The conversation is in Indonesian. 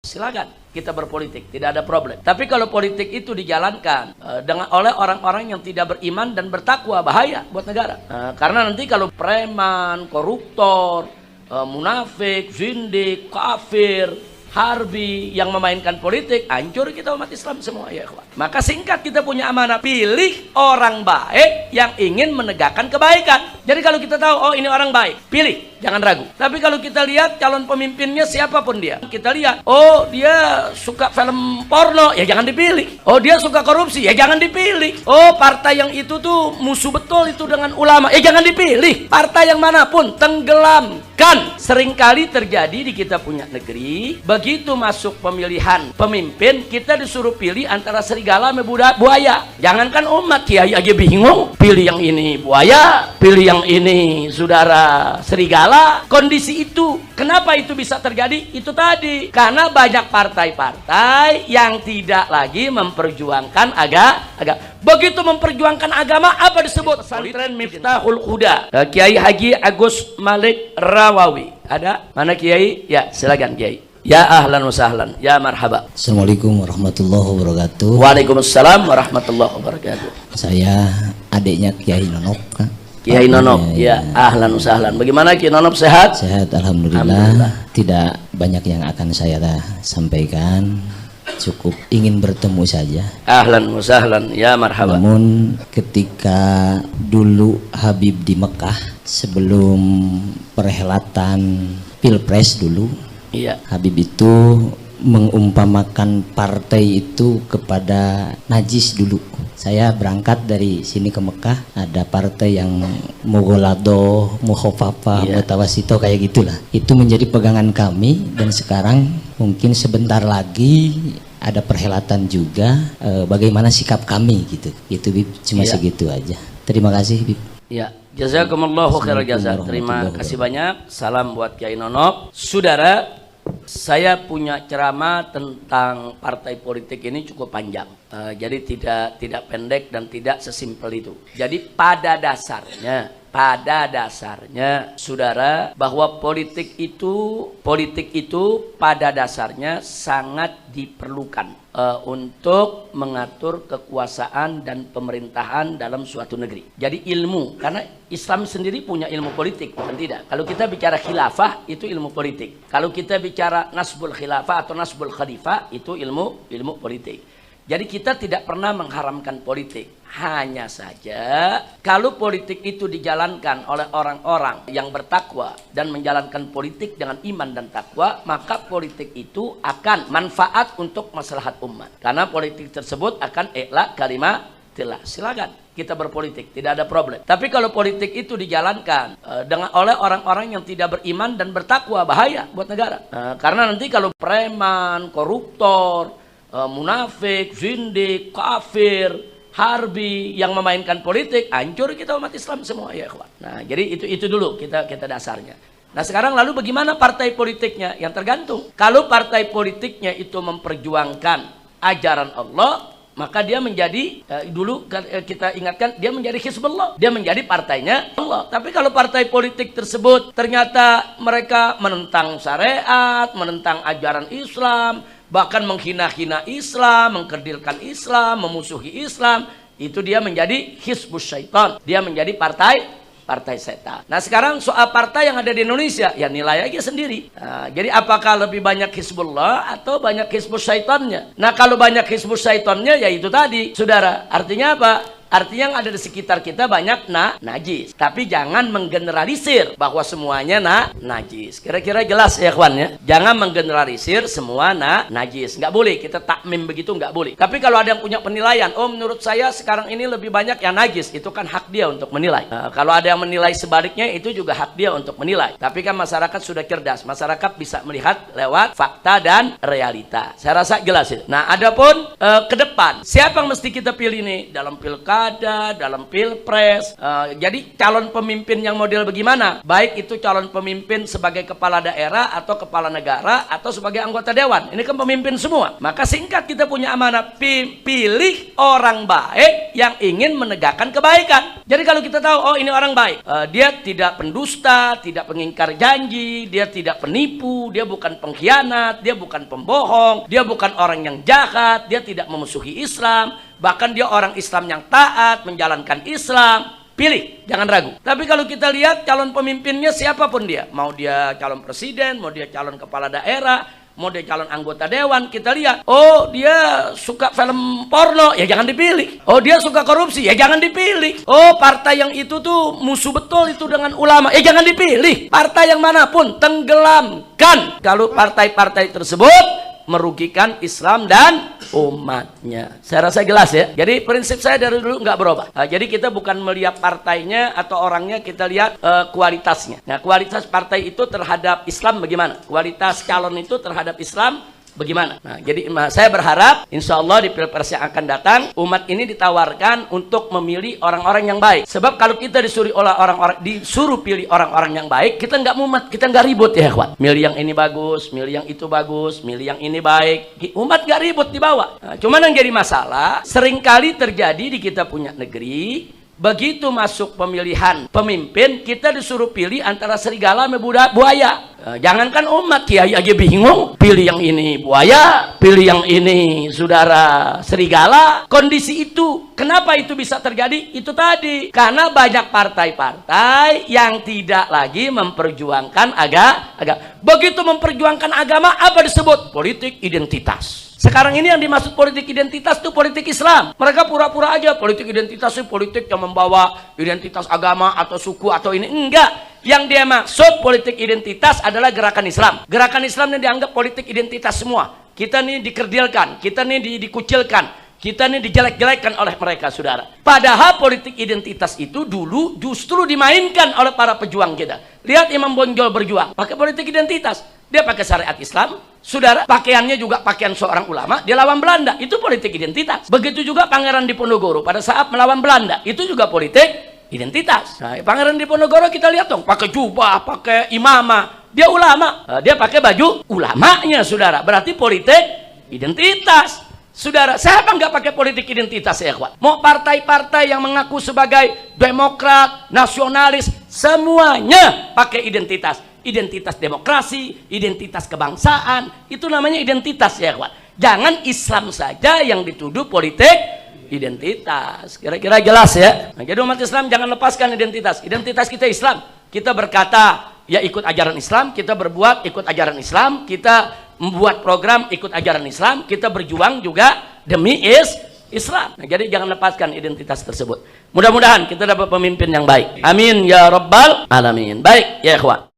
Silakan kita berpolitik, tidak ada problem. Tapi kalau politik itu dijalankan oleh orang-orang yang tidak beriman dan bertakwa, bahaya buat negara. Karena nanti kalau preman, koruptor, munafik, zindik, kafir, harbi yang memainkan politik, hancur kita umat Islam semua ya kawan. Maka singkat kita punya amanah, pilih orang baik yang ingin menegakkan kebaikan. Jadi kalau kita tahu oh ini orang baik, pilih. Jangan ragu. Tapi kalau kita lihat calon pemimpinnya siapapun dia, kita lihat, oh dia suka film porno, ya jangan dipilih. Oh dia suka korupsi, ya jangan dipilih. Oh partai yang itu tuh musuh betul itu dengan ulama, ya jangan dipilih. Partai yang manapun tenggelamkan. Seringkali terjadi di kita punya negeri, begitu masuk pemilihan pemimpin, kita disuruh pilih antara serigala sama buaya. Jangankan umat, kiai aja bingung. Pilih yang ini buaya, pilih yang ini saudara serigala. Kondisi itu, kenapa itu bisa terjadi? Itu tadi, karena banyak partai-partai yang tidak lagi memperjuangkan agama. Begitu memperjuangkan agama, apa disebut? Pesantren Miftahul Huda, Kiai Haji Agus Malik Rawawi. Ada? Mana Kiai? Ya, silakan Kiai. Ya ahlan wa sahlan, ya marhaba. Assalamualaikum warahmatullahi wabarakatuh. Waalaikumsalam warahmatullahi wabarakatuh. Saya adiknya Kiai Nonop, Kak. Kiai Nonop, ya ahlan wa sahlan. Bagaimana Kiai Nonop, sehat? Sehat, alhamdulillah. Tidak banyak yang akan saya sampaikan, cukup ingin bertemu saja. Ahlan wa sahlan, ya marhaba. Namun ketika dulu Habib di Mekah sebelum perhelatan Pilpres dulu, iya, Habib itu mengumpamakan partai itu kepada najis dulu. Saya berangkat dari sini ke Mekah, ada partai yang Mogolado, Mukhofafah, Mutawasito kayak gitulah. Itu menjadi pegangan kami dan sekarang mungkin sebentar lagi ada perhelatan juga. Bagaimana sikap kami gitu. Itu Bib, cuma segitu aja. Terima kasih Bib. Ya, jazakumullahu khairal jazak. Terima kasih banyak. Salam buat Kiai Nonop. Saudara, saya punya ceramah tentang partai politik ini cukup panjang. Jadi tidak pendek dan tidak sesimpel itu. Jadi pada dasarnya saudara, bahwa politik itu pada dasarnya sangat diperlukan untuk mengatur kekuasaan dan pemerintahan dalam suatu negeri. Jadi ilmu, karena Islam sendiri punya ilmu politik, bukan tidak. Kalau kita bicara khilafah, itu ilmu politik. Kalau kita bicara nasbul khilafah atau nasbul khalifah, itu ilmu politik. Jadi kita tidak pernah mengharamkan politik. Hanya saja kalau politik itu dijalankan oleh orang-orang yang bertakwa dan menjalankan politik dengan iman dan takwa, maka politik itu akan manfaat untuk maslahat umat. Karena politik tersebut akan i'la kalimatillah. Silakan kita berpolitik, tidak ada problem. Tapi kalau politik itu dijalankan oleh orang-orang yang tidak beriman dan bertakwa, bahaya buat negara. Karena nanti kalau preman, koruptor, munafik, zindik, kafir, harbi yang memainkan politik, hancur kita umat Islam semua ya kawan. Nah, jadi itu dulu kita dasarnya. Nah, sekarang lalu bagaimana partai politiknya? Yang tergantung. Kalau partai politiknya itu memperjuangkan ajaran Allah, maka dia menjadi dulu kita ingatkan, dia menjadi Hizbullah, dia menjadi partainya Allah. Tapi kalau partai politik tersebut ternyata mereka menentang syariat, menentang ajaran Islam, bahkan menghina-hina Islam, mengkerdilkan Islam, memusuhi Islam, itu dia menjadi Hizbus Syaitan, dia menjadi partai setan. Nah, sekarang soal partai yang ada di Indonesia, ya nilai aja sendiri. Jadi apakah lebih banyak Hizbullah atau banyak Hizbus Syaitannya? Nah, kalau banyak Hizbus Syaitannya, ya itu tadi, saudara. Artinya apa? Artinya yang ada di sekitar kita banyak najis. Tapi jangan menggeneralisir bahwa semuanya najis. Kira-kira jelas ya kawan ya. Jangan menggeneralisir semua najis. Nggak boleh, kita takmim begitu nggak boleh. Tapi kalau ada yang punya penilaian, oh menurut saya sekarang ini lebih banyak yang najis, itu kan hak dia untuk menilai. Kalau ada yang menilai sebaliknya, itu juga hak dia untuk menilai. Tapi kan masyarakat sudah cerdas. Masyarakat bisa melihat lewat fakta dan realita. Saya rasa jelas itu. Nah, adapun ke depan, siapa yang mesti kita pilih nih dalam pilkada, pilkada, dalam pilpres. Jadi calon pemimpin yang model bagaimana? Baik itu calon pemimpin sebagai kepala daerah atau kepala negara atau sebagai anggota dewan. Ini kan pemimpin semua. Maka singkat kita punya amanah, pilih orang baik yang ingin menegakkan kebaikan. Jadi kalau kita tahu, oh ini orang baik, dia tidak pendusta, tidak pengingkar janji, dia tidak penipu, dia bukan pengkhianat, dia bukan pembohong, dia bukan orang yang jahat, dia tidak memusuhi Islam, bahkan dia orang Islam yang taat, menjalankan Islam. Pilih, jangan ragu. Tapi kalau kita lihat calon pemimpinnya siapapun dia, mau dia calon presiden, mau dia calon kepala daerah, mau dia calon anggota dewan, kita lihat, oh dia suka film porno, ya jangan dipilih. Oh dia suka korupsi, ya jangan dipilih. Oh partai yang itu tuh musuh betul itu dengan ulama, ya jangan dipilih. Partai yang manapun tenggelamkan kalau partai-partai tersebut merugikan Islam dan umatnya. Saya rasa jelas ya. Jadi prinsip saya dari dulu nggak berubah. Jadi kita bukan melihat partainya atau orangnya, kita lihat kualitasnya. Nah, kualitas partai itu terhadap Islam bagaimana? Kualitas calon itu terhadap Islam bagaimana? Nah, jadi saya berharap insya Allah di pilpres yang akan datang umat ini ditawarkan untuk memilih orang-orang yang baik. Sebab kalau kita disuruh pilih orang-orang yang baik, kita nggak mumet, kita nggak ribut ya kawan. Milih yang ini bagus, milih yang itu bagus, milih yang ini baik. Umat nggak ribut di bawah. Nah, cuman yang jadi masalah seringkali terjadi di kita punya negeri. Begitu masuk pemilihan pemimpin, kita disuruh pilih antara serigala sama buaya. Jangankan umat, kiai aja bingung. Pilih yang ini buaya, pilih yang ini saudara serigala. Kondisi itu, kenapa itu bisa terjadi? Itu tadi, karena banyak partai-partai yang tidak lagi memperjuangkan agama. Begitu memperjuangkan agama, apa disebut? Politik identitas. Sekarang ini yang dimaksud politik identitas itu politik Islam. Mereka pura-pura aja politik identitas itu politik yang membawa identitas agama atau suku atau ini. Enggak. Yang dia maksud politik identitas adalah gerakan Islam. Gerakan Islam yang dianggap politik identitas semua. Kita nih dikerdilkan, kita nih dikucilkan, kita nih dijelek-jelekan oleh mereka, saudara. Padahal politik identitas itu dulu justru dimainkan oleh para pejuang kita. Lihat Imam Bonjol berjuang pakai politik identitas. Dia pakai syariat Islam, saudara. Pakaiannya juga pakaian seorang ulama. Dia lawan Belanda, itu politik identitas. Begitu juga Pangeran Diponegoro pada saat melawan Belanda, itu juga politik identitas. Nah, Pangeran Diponegoro kita lihat dong, pakai jubah, pakai imamah. Dia ulama, dia pakai baju ulamanya, saudara. Berarti politik identitas. Saudara, siapa nggak pakai politik identitas ya, kawan? Mau partai-partai yang mengaku sebagai demokrat, nasionalis, semuanya pakai identitas. Identitas demokrasi, identitas kebangsaan, itu namanya identitas ya, kawan. Jangan Islam saja yang dituduh politik identitas. Kira-kira jelas ya. Nah, jadi umat Islam jangan lepaskan identitas. Identitas kita Islam. Kita berkata ya ikut ajaran Islam, kita berbuat ikut ajaran Islam, kita membuat program ikut ajaran Islam, kita berjuang juga demi Islam. Nah, jadi jangan lepaskan identitas tersebut. Mudah-mudahan kita dapat pemimpin yang baik. Amin ya rabbal alamin. Baik ya ikhwan.